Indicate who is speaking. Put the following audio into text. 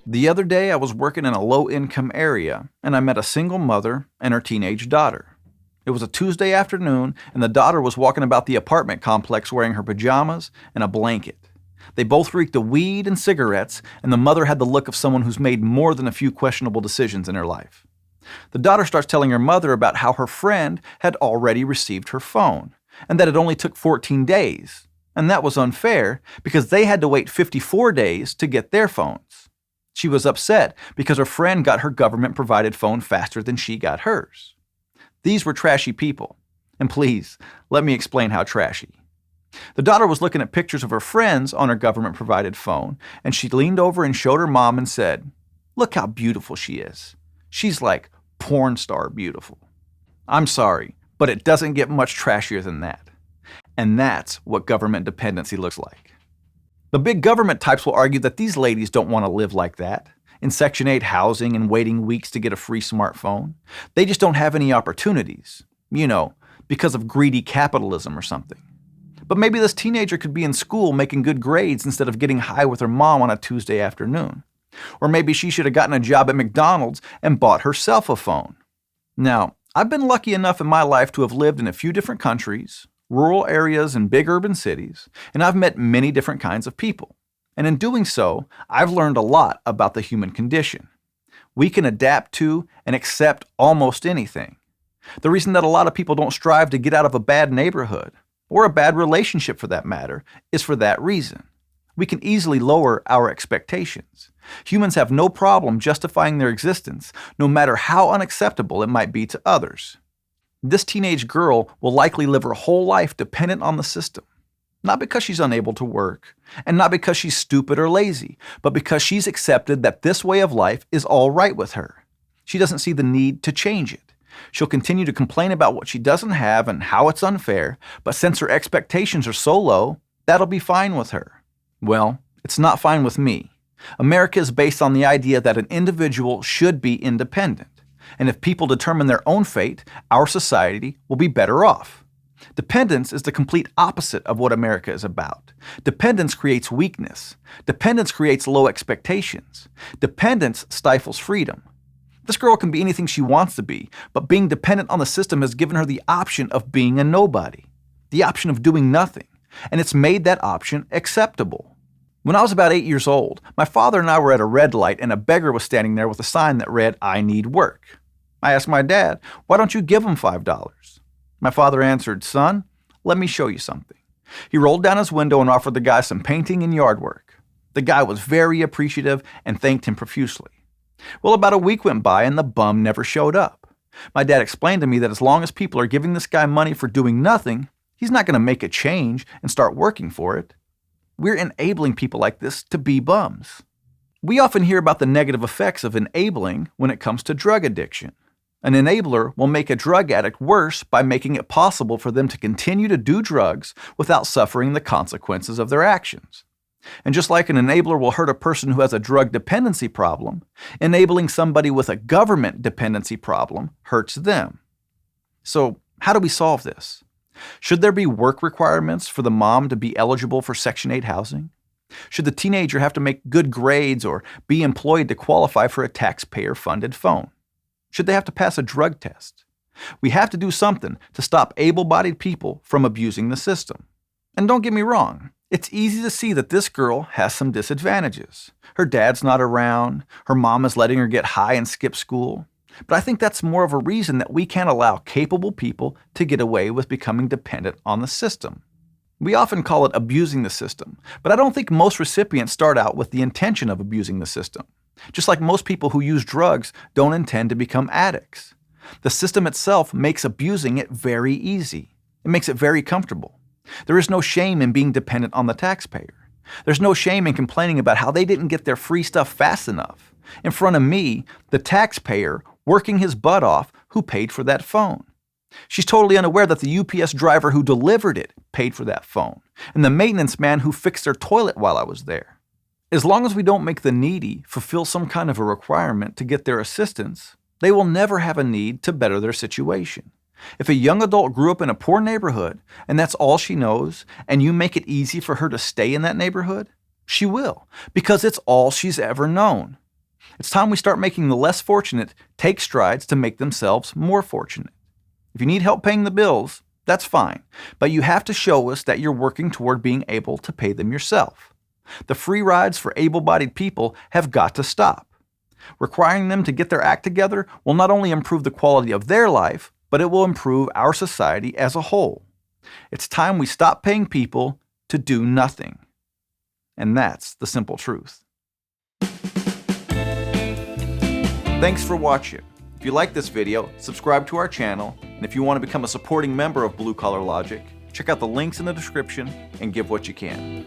Speaker 1: The other day, I was working in a low-income area, and I met a single mother and her teenage daughter. It was a Tuesday afternoon, and the daughter was walking about the apartment complex wearing her pajamas and a blanket. They both reeked of weed and cigarettes, and the mother had the look of someone who's made more than a few questionable decisions in her life. The daughter starts telling her mother about how her friend had already received her phone, and that it only took 14 days, and that was unfair because they had to wait 54 days to get their phones. She was upset because her friend got her government-provided phone faster than she got hers. These were trashy people. And please, let me explain how trashy. The daughter was looking at pictures of her friends on her government-provided phone, and she leaned over and showed her mom and said, "Look how beautiful she is. She's like porn star beautiful." I'm sorry, but it doesn't get much trashier than that. And that's what government dependency looks like. The big government types will argue that these ladies don't want to live like that, in Section 8 housing and waiting weeks to get a free smartphone. They just don't have any opportunities, because of greedy capitalism or something. But maybe this teenager could be in school making good grades instead of getting high with her mom on a Tuesday afternoon. Or maybe she should have gotten a job at McDonald's and bought herself a phone. Now, I've been lucky enough in my life to have lived in a few different countries, rural areas, and big urban cities, and I've met many different kinds of people. And in doing so, I've learned a lot about the human condition. We can adapt to and accept almost anything. The reason that a lot of people don't strive to get out of a bad neighborhood, or a bad relationship for that matter, is for that reason. We can easily lower our expectations. Humans have no problem justifying their existence, no matter how unacceptable it might be to others. This teenage girl will likely live her whole life dependent on the system. Not because she's unable to work, and not because she's stupid or lazy, but because she's accepted that this way of life is all right with her. She doesn't see the need to change it. She'll continue to complain about what she doesn't have and how it's unfair, but since her expectations are so low, that'll be fine with her. Well, it's not fine with me. America is based on the idea that an individual should be independent. And if people determine their own fate, our society will be better off. Dependence is the complete opposite of what America is about. Dependence creates weakness. Dependence creates low expectations. Dependence stifles freedom. This girl can be anything she wants to be, but being dependent on the system has given her the option of being a nobody, the option of doing nothing, and it's made that option acceptable. When I was about 8 years old, my father and I were at a red light and a beggar was standing there with a sign that read, "I need work." I asked my dad, "Why don't you give him $5? My father answered, "Son, let me show you something." He rolled down his window and offered the guy some painting and yard work. The guy was very appreciative and thanked him profusely. Well, about a week went by and the bum never showed up. My dad explained to me that as long as people are giving this guy money for doing nothing, he's not going to make a change and start working for it. We're enabling people like this to be bums. We often hear about the negative effects of enabling when it comes to drug addiction. An enabler will make a drug addict worse by making it possible for them to continue to do drugs without suffering the consequences of their actions. And just like an enabler will hurt a person who has a drug dependency problem, enabling somebody with a government dependency problem hurts them. So, how do we solve this? Should there be work requirements for the mom to be eligible for Section 8 housing? Should the teenager have to make good grades or be employed to qualify for a taxpayer-funded phone? Should they have to pass a drug test? We have to do something to stop able-bodied people from abusing the system. And don't get me wrong, it's easy to see that this girl has some disadvantages. Her dad's not around, her mom is letting her get high and skip school. But I think that's more of a reason that we can't allow capable people to get away with becoming dependent on the system. We often call it abusing the system, but I don't think most recipients start out with the intention of abusing the system. Just like most people who use drugs don't intend to become addicts. The system itself makes abusing it very easy. It makes it very comfortable. There is no shame in being dependent on the taxpayer. There's no shame in complaining about how they didn't get their free stuff fast enough. In front of me, the taxpayer working his butt off who paid for that phone. She's totally unaware that the UPS driver who delivered it paid for that phone, and the maintenance man who fixed their toilet while I was there. As long as we don't make the needy fulfill some kind of a requirement to get their assistance, they will never have a need to better their situation. If a young adult grew up in a poor neighborhood and that's all she knows, and you make it easy for her to stay in that neighborhood, She will, because it's all she's ever known. It's time we start making the less fortunate take strides to make themselves more fortunate. If you need help paying the bills, that's fine, but you have to show us that you're working toward being able to pay them yourself. The free rides for able-bodied people have got to stop. Requiring them to get their act together will not only improve the quality of their life, but it will improve our society as a whole. It's time we stop paying people to do nothing. And that's the simple truth. Thanks for watching. If you like this video, subscribe to our channel, and if you want to become a supporting member of Blue Collar Logic, check out the links in the description and give what you can.